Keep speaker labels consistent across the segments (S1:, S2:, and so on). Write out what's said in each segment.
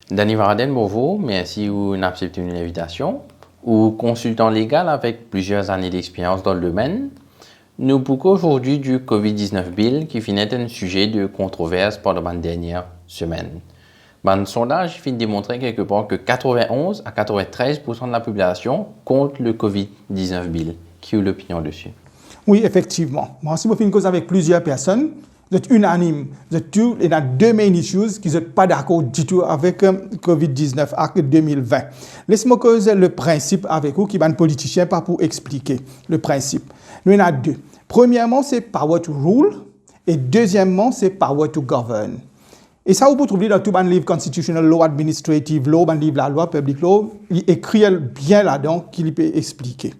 S1: Danny Varadel, bonjour, merci pour accepter une invitation. Ou consultant légal avec plusieurs années d'expérience dans le domaine, nous parlons aujourd'hui du COVID-19 Bill qui finit un sujet de controverse pendant la dernière semaine. Un sondage finit de démontrer quelque part que 91 à 93% de la population contre le COVID-19 Bill. Qui a l'opinion dessus?
S2: Oui, effectivement. Moi, si vous faites une cause avec plusieurs personnes, vous êtes unanime. Vous êtes tous, il y a deux main issues qui ne sont pas d'accord du tout avec COVID-19 Act 2020. Laissez-moi causer le principe avec vous, qui est un politicien, pas pour expliquer le principe. Nous, il y en a deux. Premièrement, c'est power to rule. Et deuxièmement, c'est power to govern. Et ça, vous pouvez trouver dans tout le livre constitutional law, administrative law, le livre la loi, public law, il écrit bien là-dedans qu'il peut expliquer.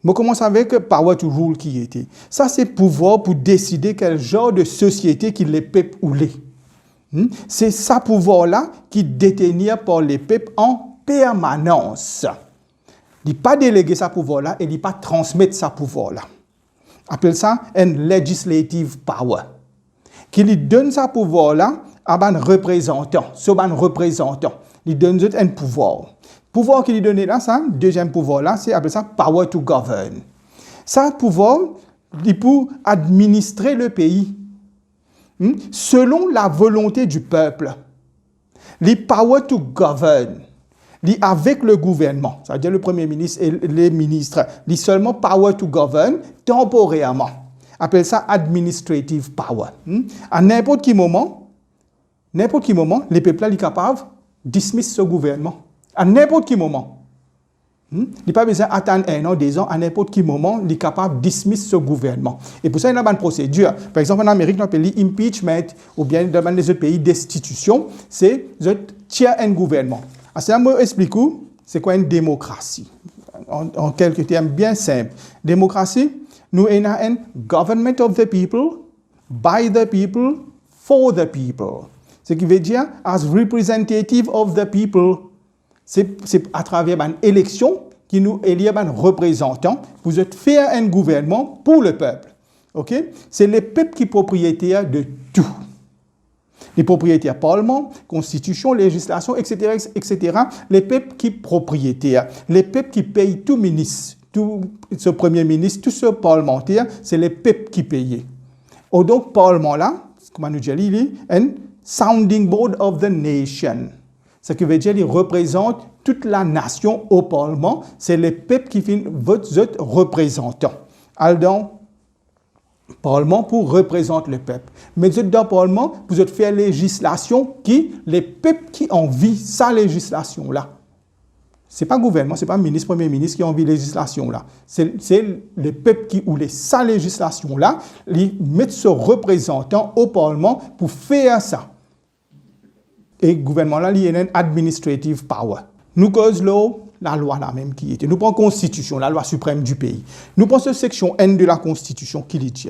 S2: Je commence avec power to rule qui était. Ça, c'est pouvoir pour décider quel genre de société qu'il les peuples ou les. C'est ça pouvoir-là qui détenir par les peuples en permanence. Il n'est pas délégué ça pouvoir-là et il n'est pas transmettre ça pouvoir-là. Appelle ça une legislative power. Qui lui donne ça pouvoir-là à un représentant. Ce un représentant. Il donne un pouvoir. Pouvoir qu'il lui donne là, ça, deuxième pouvoir là, c'est appelé ça power to govern. Ça, pouvoir, il peut administrer le pays selon la volonté du peuple. Les power to govern, avec le gouvernement, c'est-à-dire le premier ministre et les ministres, les seulement power to govern temporairement. Appelle ça administrative power. À n'importe quel moment, les peuples là, sont capables de dismiss ce gouvernement. À n'importe quel moment. Il n'est pas besoin d'attendre 1 an, 2 ans, à n'importe quel moment, il est capable de dismiss ce gouvernement. Et pour ça, il y a une procédure. Par exemple, en Amérique, on appelle l'impeachment, ou bien dans les autres pays, destitution, c'est de tirer un gouvernement. Alors, ça me explique c'est quoi une démocratie. En quelques termes bien simples. Démocratie, nous avons un government of the people, by the people, for the people. Ce qui veut dire, as representative of the people. C'est à travers une élection qui nous élit un représentant. Vous êtes fait un gouvernement pour le peuple. Okay? C'est le peuple qui est propriétaire de tout. Les propriétaires parlement, constitution, législation, etc., etc. Les peuples qui sont propriétaires. Les peuples qui payent tout ministre, tout ce premier ministre, tout ce parlementaire, c'est les peuples qui payent. Et donc, parlement là, comme nous dit, il est un sounding board of the nation. Ce qui veut dire qu'il représente toute la nation au Parlement. C'est les peuples qui font votre représentant. Alors, dans le Parlement pour représenter le peuple. Mais dans le Parlement, vous êtes fait législation qui, les peuples qui envient sa législation-là. Ce n'est pas le gouvernement, ce n'est pas le ministre, premier ministre qui envie législation-là. C'est le peuple qui ou sa législation-là, ils mettent ce représentant au Parlement pour faire ça. Et le gouvernement là, il y a une administrative power. Nous cause la loi là même qui était. Nous prenons la constitution, la loi suprême du pays. Nous prenons cette section N de la constitution qui dit.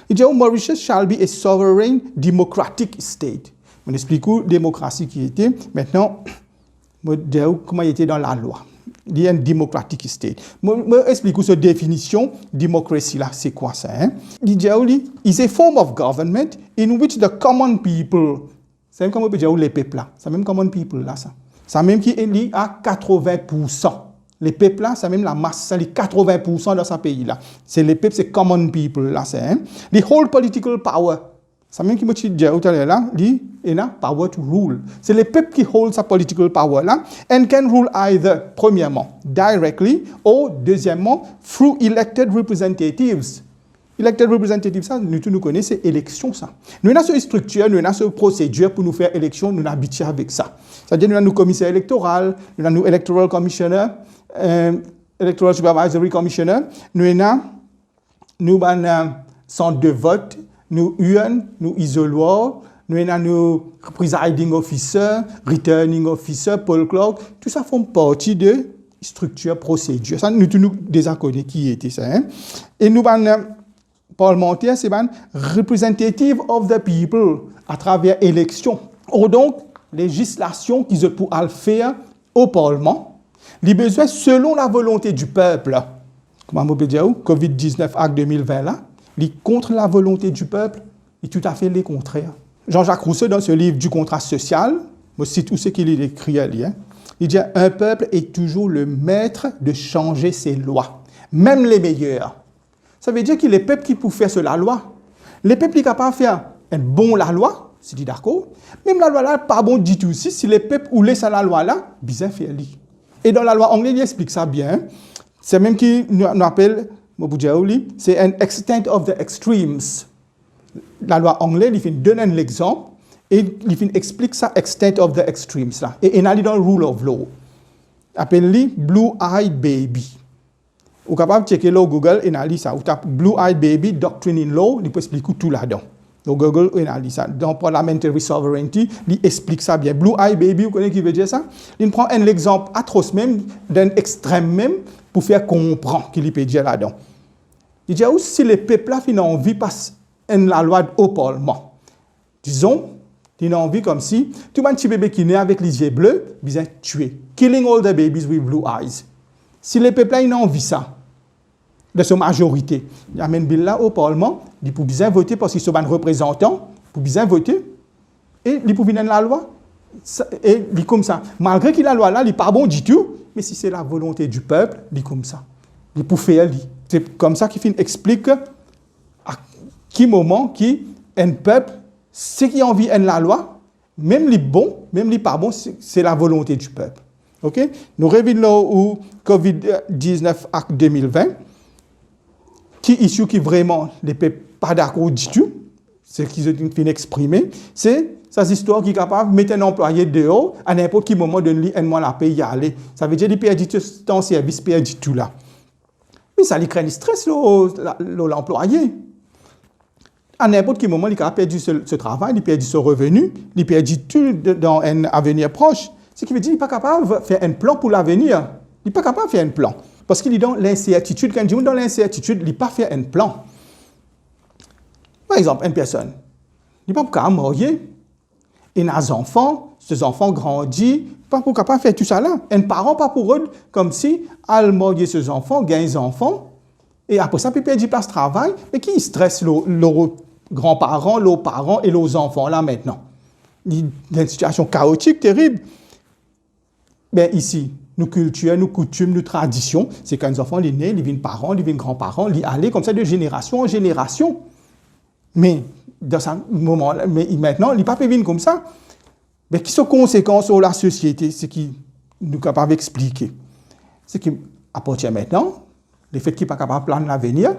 S2: Il dit Mauritius shall be a sovereign democratic state. On explique où démocratie qui était. Maintenant, je dis comment il était dans la loi. Il y a une democratic state. Je explique cette définition démocratie là, c'est quoi ça? Il dit is a form of government in which the common people. C'est même comme on peut dire les peuples là. C'est même common people là ça. C'est même qui est lié à 80%. Les peuples là, c'est même la masse, c'est les 80% de ce pays là. C'est les peuples, c'est common people là, c'est. The whole political power. C'est même qui me dit tout à l'heure là, il y a power to rule. C'est les peuples qui hold sa political power là, and can rule either premièrement directly ou deuxièmement through elected representatives. Elected representative, ça, nous connaissons, c'est élection, ça. Nous avons une structure, nous avons une procédure pour nous faire élection, nous habituons avec ça. C'est-à-dire, nous avons nos commissaires électoraux, nous avons nos electoral commissioner, electoral supervisory commissioner, nous avons centre de vote, nous urnes, nous isoloirs, nous avons nos presiding officer, returning officer, poll clerk, tout ça font partie de structure, procédure. Ça, nous désaccordés qui était ça. Et nous avons parlementaire, c'est un representative of the people à travers élection. Ou donc, législation qu'ils ont pour faire au Parlement, les besoins selon la volonté du peuple. Comment on peut dire, COVID-19 Act 2020 là, les contre la volonté du peuple, et tout à fait les contraires. Jean-Jacques Rousseau, dans ce livre du contrat social, Je cite où ce qu'il écrit ali. Hein. Il dit « Un peuple est toujours le maître de changer ses lois, même les meilleures. » Ça veut dire que les peuples qui peuvent faire sur la loi, les peuples qui sont capables de faire un bon la loi, c'est dit d'accord, même la loi là, pas bon du tout aussi, si les peuples ou laissent la loi là, bien faire li. Et dans la loi anglaise, il explique ça bien. C'est même qui nous appelle, c'est un extent of the extremes. La loi anglaise, il donne un exemple et il explique ça, extent of the extremes là. Et il est dans le rule of law. Appelle-le Blue Eyed Baby. Vous êtes capable de checker là au Google, il a dit ça. Vous tapez Blue Eyed Baby, Doctrine in Law, il peut expliquer tout là-dedans. Au Google, il a dit ça. Dans Parliamentary Sovereignty, il explique ça bien. Blue Eyed Baby, vous connaissez qui veut dire ça? Il prend un exemple atroce même, d'un extrême même, pour faire comprendre qu'il peut dire là-dedans. Il dit aussi si les peuples là ont envie de passer la loi au Parlement. Disons, ils ont envie comme si tout le petit bébé qui naît avec les yeux bleus, ils sont tués. Killing all the babies with blue eyes. Si les peuples là ont envie ça, de sa majorité, ils amènent bill là au Parlement, ils peuvent bien voter parce qu'ils sont des représentants, ils peuvent bien voter, et ils peuvent venir la loi. Et ils comme ça. Malgré que la loi là, il n'est pas bon du tout, mais si c'est la volonté du peuple, il comme ça. Il peut faire. C'est comme ça qu'il explique à quel moment qui un peuple, ce qui a envie de la loi, même les bons, même les pas bons, c'est la volonté du peuple. OK? Nous revenons là au COVID-19 Act 2020, qui est issue qui vraiment les peuples pas d'accord du tout, c'est qu'ils ont fini exprimer, c'est cette histoire qui est capable de mettre un employé dehors à n'importe quel moment de lui, un mois la paye y aller. Ça veut dire qu'il perd ton service, perd du tout là. Mais ça lui crée du stress, l'employé. À n'importe quel moment, il a perdu ce travail, il a perdu ce revenu, il a perdu tout dans un avenir proche. Ce qui veut dire qu'il n'est pas capable de faire un plan pour l'avenir. Il n'est pas capable de faire un plan. Parce qu'il est dans l'incertitude. Quand il est dans l'incertitude, il n'est pas faire un plan. Par exemple, une personne, il n'est pas capable de marier. Il a des enfants, ces enfants grandissent, pas pour capable de faire tout ça là. Un parent, pas pour eux, comme si, al marier ses enfants, gagne des enfants, et après ça, il perd du place de travail, mais qui stresse leurs grands-parents, leurs parents et leurs enfants là maintenant. Il y a une situation chaotique, terrible. Bien ici, nos cultures, nos coutumes, nos traditions, c'est quand les enfants sont nés, ils viennent parents, ils viennent grands-parents, ils allaient comme ça de génération en génération. Mais dans ce moment-là, mais maintenant, les papes viennent comme ça. Mais qui sont conséquences sur la société, c'est qui nous sommes capables d'expliquer. C'est qui appartient maintenant, le fait qu'il n'est pas capable de planer l'avenir,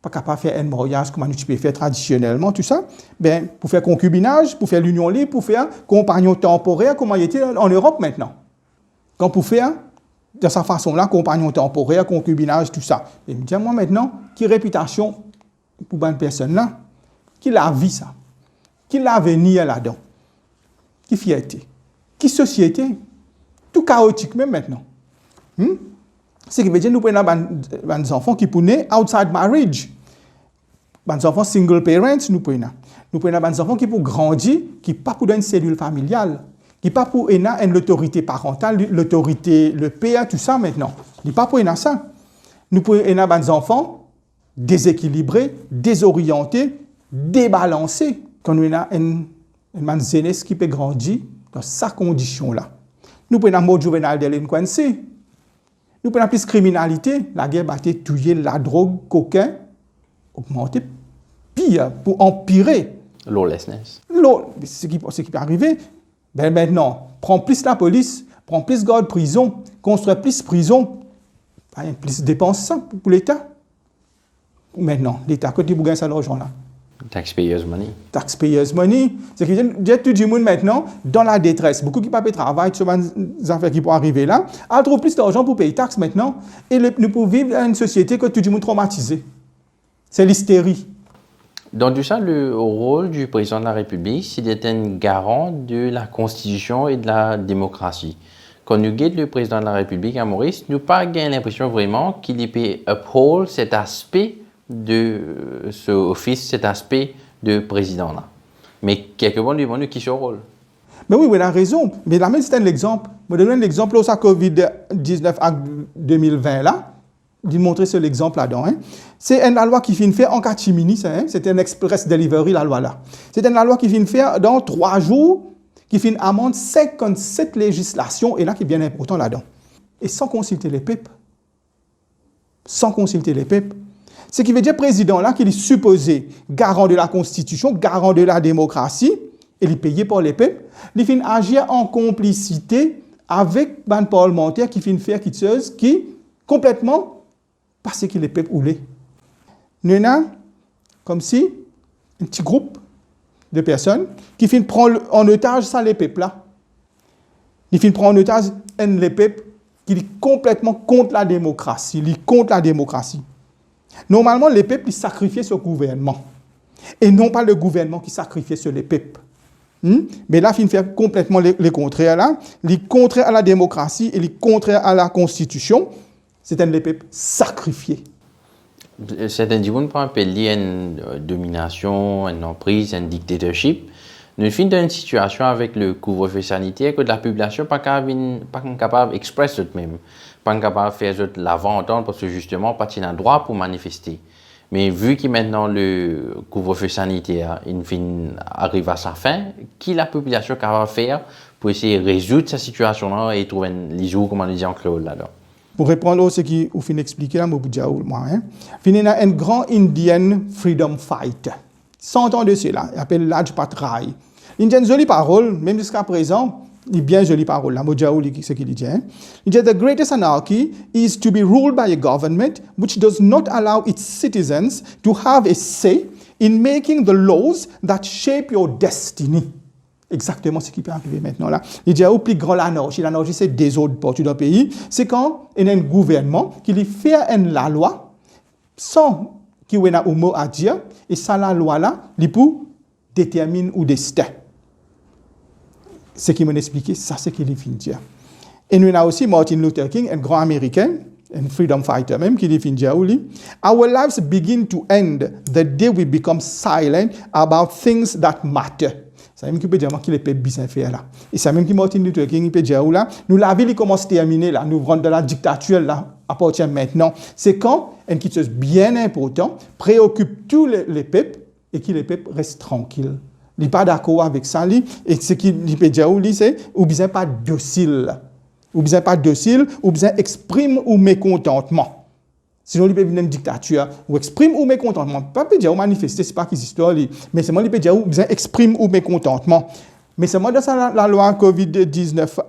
S2: pas capable de faire un mariage comme tu peux faire traditionnellement, tout ça, ben, pour faire concubinage, pour faire l'union libre, pour faire compagnon temporaire, comme il était en Europe maintenant. Quand pour faire, de cette façon-là, compagnon temporaire, concubinage, tout ça. Et me dire, moi maintenant, quelle réputation pour une personne-là? Qui la vie ça? Qui l'avenir là-dedans? Qui fierté? Qui société? Tout chaotique même maintenant. C'est qui veut dire nous prenons des enfants qui sont nés outside marriage. Des enfants single parents, nous prenons. Nous prenons des enfants qui pour grandir, qui pas pour une cellule familiale, qui pas pour une autorité parentale, l'autorité, le père, tout ça maintenant. Qui pas pour ça. Nous prenons des enfants déséquilibrés, désorientés, débalancé quand on a une jeunesse qui peut grandir dans ces conditions-là. Nous prenons un mode juvénile délinquancy. Nous prenons plus de criminalité, la guerre battue, tuer, la drogue, cocain, augmenter, pire, pour empirer.
S1: Lawlessness.
S2: Ce qui peut arriver, ben maintenant, prends plus la police, prends plus de garde prison, construis plus de prison, plus de dépenses pour l'État. Maintenant, l'État, quand il gagne ça l'argent-là.
S1: Taxpayers' money.
S2: Taxpayers' money. C'est que tout le monde maintenant dans la détresse. Beaucoup qui ne peuvent pas travailler sur des affaires qui peuvent arriver là. Ils trouvent plus d'argent pour payer taxes maintenant. Et nous pouvons vivre dans une société que tout le monde traumatisé. C'est l'hystérie.
S1: Dans tout ça, le rôle du président de la République, c'est d'être un garant de la Constitution et de la démocratie. Quand nous guidons le président de la République à Maurice, nous n'avons pas l'impression vraiment qu'il peut uphold cet aspect de ce office, cet aspect de président-là. Mais quelque part, nous qui son rôle.
S2: Mais oui, il a raison. Mais là même, c'est un exemple. Je vais donner un exemple au COVID-19 Act 2020 là. Il montrer sur l'exemple là-dedans. C'est une loi qui vient faire en catimini, c'est un express delivery, la loi là. C'est une loi qui vient faire dans 3 jours, qui fait amende 57 législations, et là qui est bien important là-dedans. Et sans consulter les peuples. Sans consulter les peuples. Ce qui veut dire président là, qu'il est supposé garant de la Constitution, garant de la démocratie, et il est payé par les peuples, il fait agir en complicité avec un parlementaire qui fait une faire quitteuse qui complètement parce que les peuples voulaient. Nous avons comme si un petit groupe de personnes qui finissent prendre en otage ça les peuples là. Ils finissent prendre en otage les peuples qui sont complètement contre la démocratie. Ils sont contre la démocratie. Normalement, les peuples ils sacrifient sur le gouvernement. Et non pas le gouvernement qui sacrifie sur les peuples. Mais là, il fait complètement les contraires là. Les contraires à la démocratie et les contraires à la Constitution, c'est les peuples sacrifiés.
S1: Certains gens peuvent appeler une domination, une emprise, un dictatorship. Nous sommes dans une situation avec le couvre-feu sanitaire que la population n'est pas capable d'exprimer eux-mêmes, pas capable de faire l'avant-entendre parce que justement, pas de droit pour manifester. Mais vu que maintenant le couvre-feu sanitaire arrive à sa fin, qui la population est capable de faire pour essayer de résoudre cette situation-là et trouver les jours, comment on dit, en clos là-dedans?
S2: Pour répondre à ce qui vous fin expliquer là, il y a un grand Indian freedom fight. 100 ans de cela, il s'appelle Lajpat Rai. Il a une jolie parole, même jusqu'à présent, il a bien jolie parole. Là, ce qu'il dit. Il dit, the greatest anarchy is to be ruled by a government which does not allow its citizens to have a say in making the laws that shape your destiny. Exactement ce qui peut arriver maintenant là. Il dit, au plus grand l'anarchie c'est désordre partout dans le pays, c'est quand il y a un gouvernement qui lui fait la loi sans qu'il y ait un mot à dire, et ça la loi là, il peut déterminer le destin. Ce qui m'a expliqué, ça c'est ce qu'il vient dire. Et nous avons aussi Martin Luther King, un grand américain, un freedom fighter même, qui vient dire, our lives begin to end the day we become silent about things that matter. C'est même qui peut dire qu'il est bien faire là. Et c'est même qui Martin Luther King peut dire là, nous la vie commence à terminer là, nous rentrons dans la dictature là à partir de maintenant. C'est quand une chose bien important préoccupe tous les peuples et que les peuples restent tranquilles. Il n'est pas d'accord avec ça et ce qu'il peut dire c'est ou bien pas docile, ou bien pas docile, ou bien exprime ou mécontentement. Sinon, il peut venir une dictature, ou exprime ou mécontentement. Pas peut dire ou manifester, c'est pas qu'ils histoire, mais seulement il peut dire ou bien exprime ou mécontentement. Mais seulement dans la loi COVID-19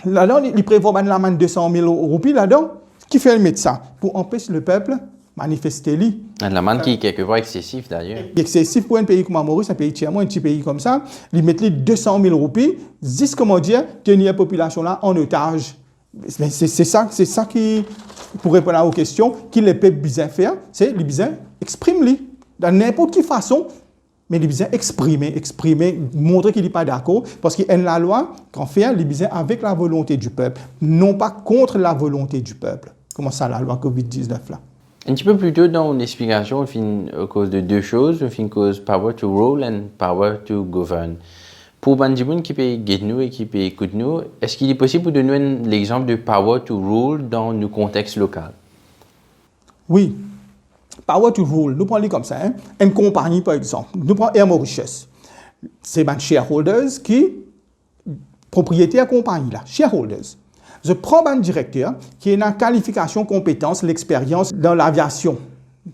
S2: là-dedans, il prévoit la manne de 200 000 roupies là-dedans. Qui fait le mettre ça? Pour empêcher le peuple manifester.
S1: La manne qui est quelquefois excessif d'ailleurs.
S2: Excessif pour un pays comme Maurice, un pays tiers, un petit pays comme ça, ils mettent 200 000 roupies, disent comment dire, tenir la population là en otage. C'est ça qui, pour répondre aux questions, qu'il les peuples besoin faire, c'est les besoin exprimer dans n'importe quelle façon, mais les besoin exprimer, montrer qu'il n'est pas d'accord, parce qu'il y a la loi qu'on fait les besoin avec la volonté du peuple, non pas contre la volonté du peuple. Comment ça la loi COVID-19 là?
S1: Un petit peu plus tôt dans une explication, à cause de deux choses, une cause power to rule and power to govern. Pour Bandiboun qui peut guider nous et qui peut écouter nous, est-ce qu'il est possible de donner l'exemple de power to rule dans nos contextes locaux?
S2: Oui. Power to rule, nous prenons comme ça. Une compagnie, par exemple, nous prenons Air Mauritius. C'est les shareholders qui propriétaire de la compagnie là, shareholders. Je prends un directeur qui a une qualification, compétence, l'expérience dans l'aviation.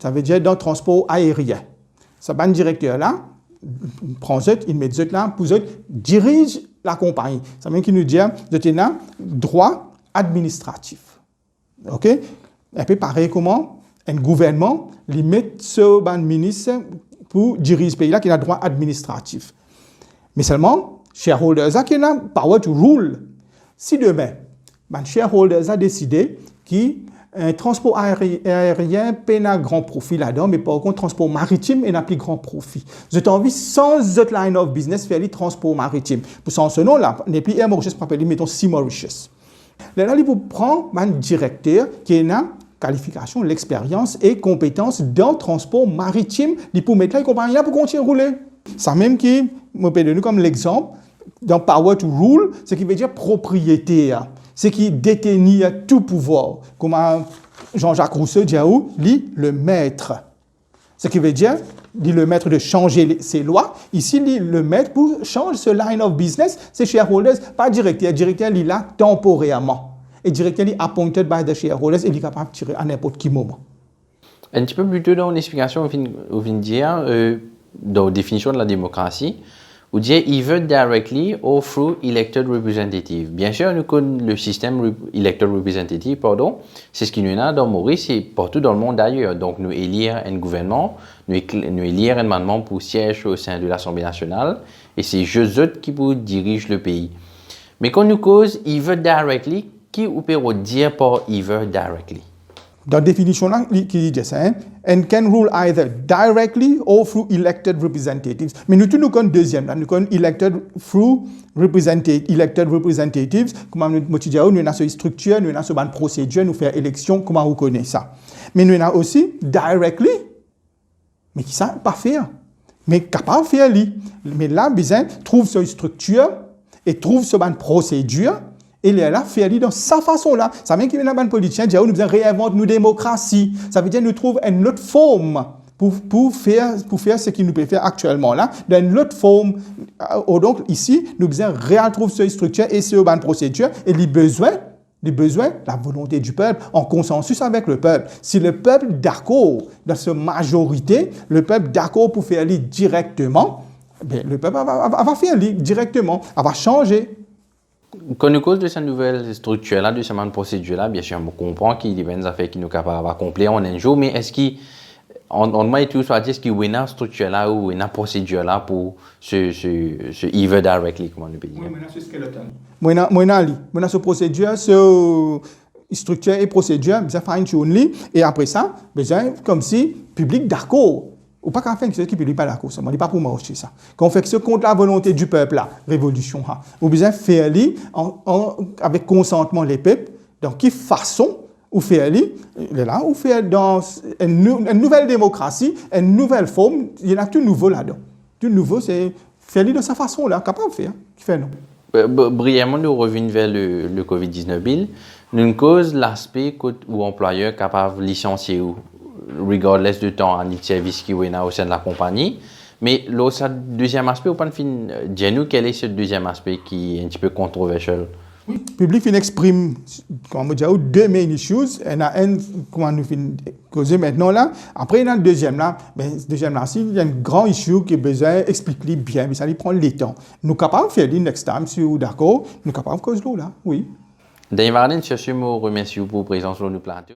S2: Ça veut dire dans le transport aérien. Ce ban directeur là, prend il met là pour dirige la compagnie. Ça veut dire qu'il nous dit de un droit administratif. OK? Un peu pareil comment un gouvernement lui met ce ban ministre pour diriger ce pays là qui a droit administratif. Mais seulement shareholders là qui a power to rule. Si demain les shareholders a décidé qu'un transport aérien peine à grand profit là-dedans, mais par contre, transport maritime n'a plus grand profit. J'ai envie, sans autre line of business, faire le transport maritime. Pour ce nom-là, n'est plus Air Mauritius, mettons Sea Mauritius. Là, il vous prend un directeur qui a une qualification, l'expérience et compétence dans le transport maritime, il peut mettre la compagnie là pour continuer à rouler. Ça même qui me peut donner comme l'exemple, dans Power to Rule, ce qui veut dire propriété. C'est qui détenir tout pouvoir. Comme Jean-Jacques Rousseau dit, le maître. Ce qui veut dire, dit le maître de changer ces lois. Ici, dit le maître pour changer ce line of business, ces shareholders, pas directeur. Directeur, il est là temporairement. Et directeur, il est appointed by the shareholders et il est capable de tirer à n'importe quel moment.
S1: Un petit peu plus tôt dans l'explication, on vient de dire, dans la définition de la démocratie, on dit either directly or through elected representative. Bien sûr, nous connaissons le système elected representative, c'est ce qui nous a dans Maurice et partout dans le monde d'ailleurs. Donc, nous élire un gouvernement, nous élire un mandement pour siège au sein de l'Assemblée nationale et c'est eux autres qui dirigent le pays. Mais quand nous cause either directly, qui ou peut dire par either directly?
S2: Dans la définition là, qui dit ça, and can rule either directly or through elected representatives. Mais nous connaissons deuxième là, nous connaissons elected through elected representatives. Comment nous disons, nous avons une structure, nous avons une procédure, nous faisons élection, comment on connaît ça. Mais nous avons aussi directly, mais qui ça pas faire, mais capable de faire lui. Mais là, besoin trouve cette structure et trouve cette procédure. Et il est là, faire dans sa façon-là. Ça veut dire qu'il y a un politicien qui dit, nous devons réinventer nos démocraties. Ça veut dire nous trouver une autre forme pour faire ce qu'il nous peut faire actuellement là, dans une autre forme. Donc ici, nous devons retrouver cette structure et cette procédure et les besoins, la volonté du peuple, en consensus avec le peuple. Si le peuple d'accord dans cette majorité, le peuple d'accord pour faire aller directement, bien, le peuple va faire aller directement, va changer.
S1: Quand nous cause de cette nouvelle structure-là, de cette procédure-là, bien sûr, on comprend qu'il y a des affaires qui nous capables d'accomplir en un jour, mais est-ce qu'on m'a tout soit dit, est-ce qu'il y a une structure-là ou une procédure-là pour ce either directly, comment on peut dire?
S2: Oui, maintenant, c'est skeleton. Maintenant, ce procédure, ce structure et procédure, besoin fine-tune, et après ça, besoin comme si public d'accord. Ou pas qu'à faire quelque chose qui ne peut pas d'accord, ça ne dit pas pour marcher ça. Quand on fait ce contre la volonté du peuple, là, révolution, on besoin faire avec consentement des peuples, dans quelle façon ou faire là, ou faire dans une nouvelle démocratie, une nouvelle forme, il y en a tout nouveau là-dedans. Tout nouveau, c'est faire de sa façon là, capable de faire, qui fait non.
S1: Brièvement, nous revenons vers le COVID-19 bill. Nous cause l'aspect où employeur capable de licencier ou regardless du temps en service qui est au sein de la compagnie. Mais le deuxième aspect, dis-nous quel est ce deuxième aspect qui est un petit peu controversial?
S2: Oui, le public exprime, comme on dit, deux main issues. Il y a un, comment nous causer maintenant là. Après, il y a le deuxième là. Ben, deuxième là, il y a un grand issue qui a besoin d'expliquer bien, mais ça lui prend le temps. Nous sommes capables de faire le next time, si vous êtes d'accord, nous sommes capables de causer là, oui.
S1: Dave Varden, je vous remercie pour votre présence sur le plateau.